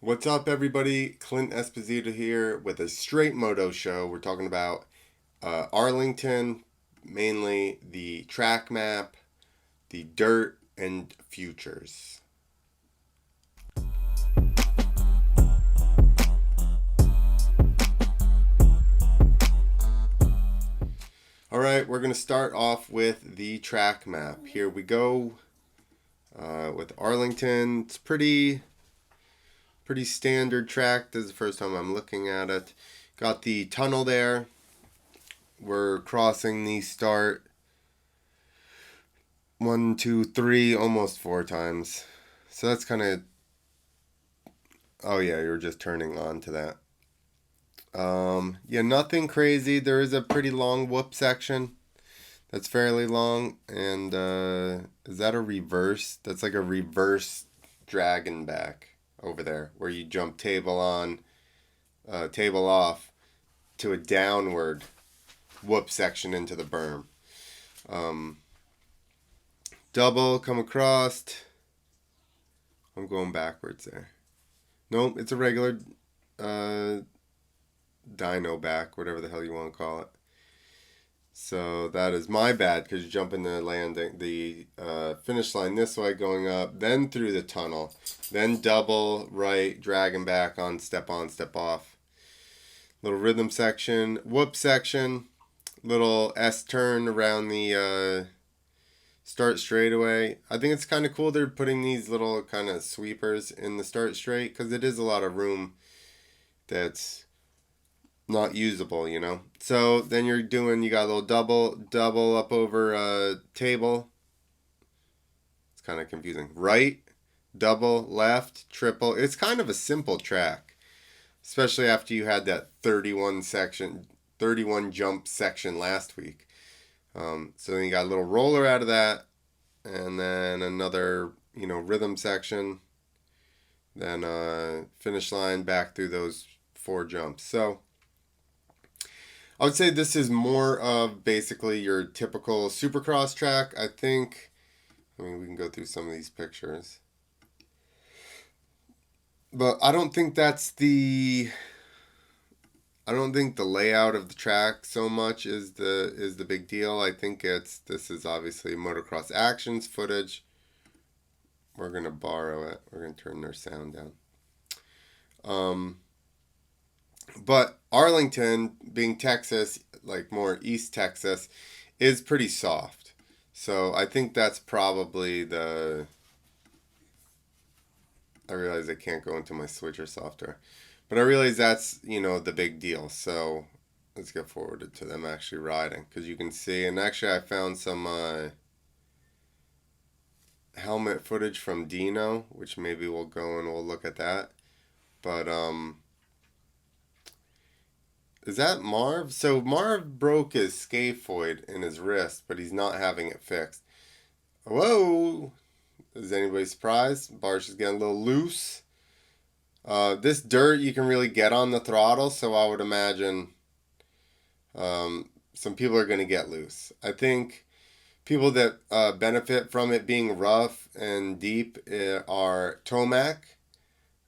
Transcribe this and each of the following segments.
What's up, everybody? Clint Esposito here with a straight moto show. We're talking about Arlington, mainly the track map, the dirt, and futures. All right, we're going to start off with the track map. Here we go with Arlington. It's pretty standard track. This is the first time I'm looking at it. Got the tunnel there. We're crossing the start one, two, three, almost four times. So that's kind of. Oh yeah, you're just turning on to that. Yeah, nothing crazy. There is a pretty long whoop section. That's fairly long, and is that a reverse? That's like a reverse dragon back over there, where you jump table on, table off to a downward whoop section into the berm. Um, Double come across. I'm going backwards there. Nope, it's a regular uh, dyno back, whatever the hell you want to call it. So that is my bad because you jump in the landing, the finish line this way, going up, then through the tunnel, then double right, dragging back on, step off. Little rhythm section, whoop section, little S turn around the start straightaway. I think it's kind of cool they're putting these little kind of sweepers in the start straight because it is a lot of room that's not usable, you know. So then you got a little double up over a table. It's kind of confusing. Right, double, left, triple. It's kind of a simple track, especially after you had that 31 jump section last week. So then you got a little roller out of that, and then another, rhythm section. Then finish line back through those four jumps. So I would say this is more of basically your typical supercross track. I mean, we can go through some of these pictures. But I don't think I don't think the layout of the track so much is the big deal. I think this is obviously motocross actions footage. We're gonna borrow it. We're gonna turn their sound down. But Arlington, being Texas, like more East Texas, is pretty soft. So I think that's probably the. I realize I can't go into my switcher software, but I realize that's the big deal. So let's get forwarded to them actually riding because you can see. And actually, I found some helmet footage from Dino, which maybe we'll go and we'll look at that. But is that Marv? So Marv broke his scaphoid in his wrist, but he's not having it fixed. Whoa! Is anybody surprised? Barsh is getting a little loose. This dirt you can really get on the throttle, so I would imagine some people are going to get loose. I think people that benefit from it being rough and deep are Tomac,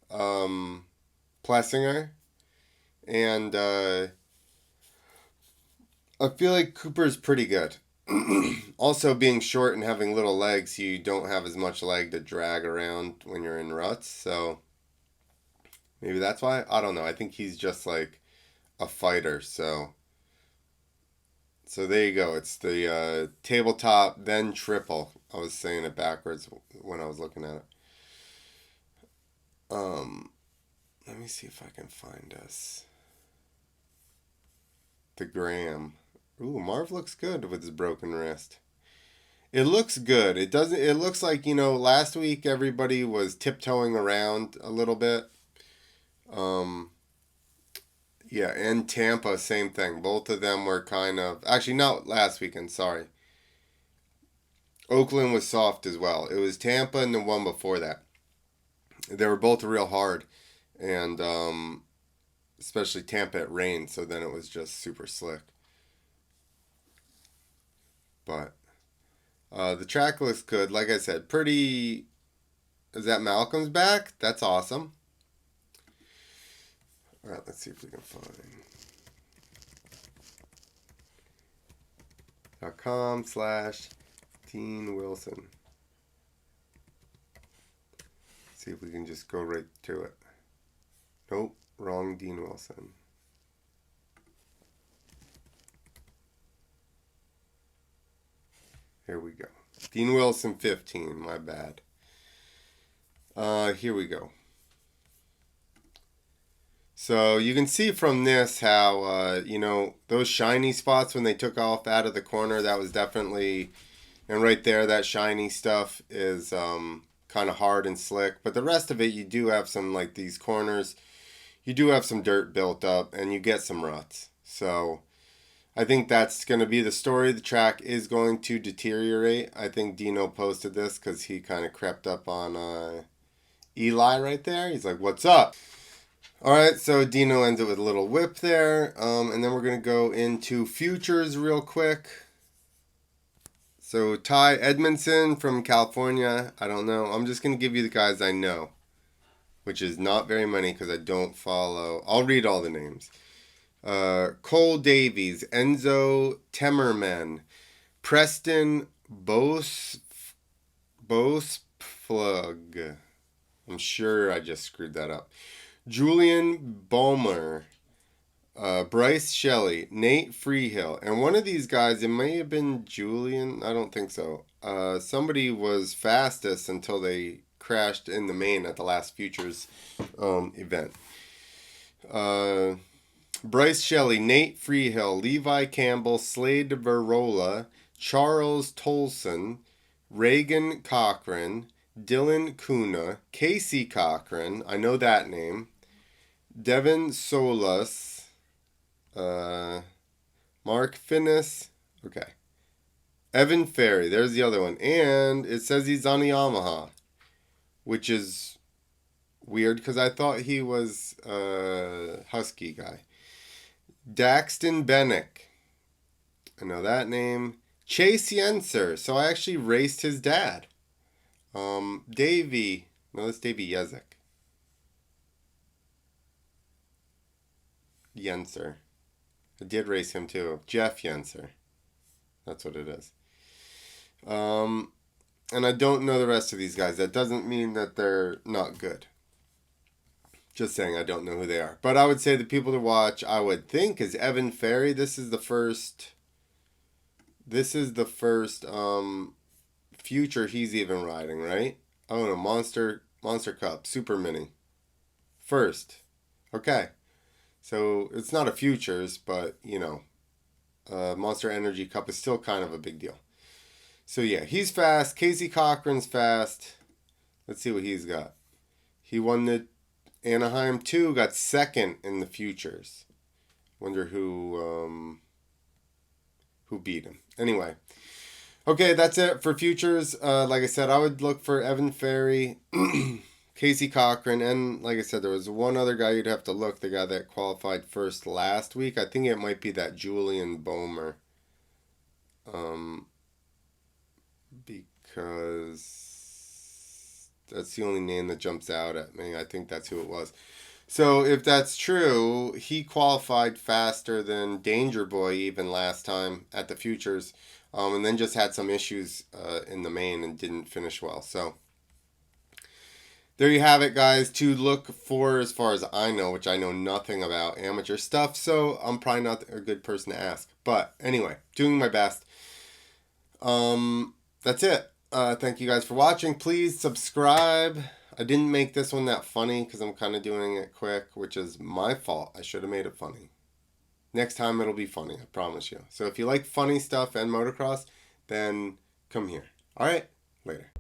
Plessinger, and I feel like Cooper's pretty good. Also, being short and having little legs, you don't have as much leg to drag around when you're in ruts. So maybe that's why. I don't know. I think he's just like a fighter. So there you go. It's the tabletop, then triple. I was saying it backwards when I was looking at it. Let me see if I can find us the Graham. Ooh, Marv looks good with his broken wrist. It looks good. It doesn't. It looks like last week everybody was tiptoeing around a little bit. Um, yeah, and Tampa, same thing. Both of them were kind of actually not last weekend. Sorry, Oakland was soft as well. It was Tampa and the one before that. They were both real hard, and especially Tampa it rained, so then it was just super slick. But the track looks good. Like I said, pretty. Is that Malcolm's back? That's awesome. All right, let's see if we can find .com/Dean Wilson. See if we can just go right to it. Nope, wrong Dean Wilson. Here we go. Dean Wilson 15, my bad. Here we go. So you can see from this how, you know, those shiny spots when they took off out of the corner, that was definitely, and right there, that shiny stuff is kind of hard and slick. But the rest of it, you do have some, like these corners, you do have some dirt built up and you get some ruts. So I think that's going to be the story. The track is going to deteriorate. I think Dino posted this because he kind of crept up on Eli right there. He's like, what's up? All right, so Dino ends it with a little whip there. And then we're going to go into futures real quick. So Ty Edmondson from California. I don't know. I'm just going to give you the guys I know, which is not very many because I don't follow. I'll read all the names. Cole Davies, Enzo Temmerman, Preston Bosplug. I'm sure I just screwed that up. Julian Bomer, Bryce Shelley, Nate Freehill, and one of these guys, it may have been Julian, I don't think so. Somebody was fastest until they crashed in the main at the last Futures event. Bryce Shelley, Nate Freehill, Levi Campbell, Slade Verola, Charles Tolson, Reagan Cochran, Dylan Kuna, Casey Cochran, I know that name, Devin Solas, Mark Finnis, okay, Evan Ferry, there's the other one, and it says he's on a Yamaha, which is weird because I thought he was a Husky guy. Daxton Bennick. I know that name. Chase Yenser. So I actually raced his dad. Davey. No, that's Davey Yezek. Yenser. I did race him too. Jeff Yenser. That's what it is. And I don't know the rest of these guys. That doesn't mean that they're not good. Just saying, I don't know who they are. But I would say the people to watch, I would think, is Evan Ferry. This is the first Future he's even riding, right? Oh no, Monster Cup, Super Mini. First. Okay. So it's not a Futures, but you know, Monster Energy Cup is still kind of a big deal. So yeah, he's fast. Casey Cochran's fast. Let's see what he's got. He won the Anaheim 2, got second in the Futures. Wonder who beat him. Anyway. Okay, that's it for Futures. Like I said, I would look for Evan Ferry, Casey Cochran, and like I said, there was one other guy you'd have to look, the guy that qualified first last week. I think it might be that Julian Bomer. Because that's the only name that jumps out at me. I think that's who it was. So if that's true, he qualified faster than Danger Boy even last time at the Futures, and then just had some issues in the main and didn't finish well. So there you have it, guys, to look for as far as I know, which I know nothing about amateur stuff, so I'm probably not a good person to ask. But anyway, doing my best. That's it. Thank you guys for watching. Please subscribe. I didn't make this one that funny because I'm kind of doing it quick, which is my fault. I should have made it funny. Next time it'll be funny, I promise you. So if you like funny stuff and motocross, then come here. All right, later.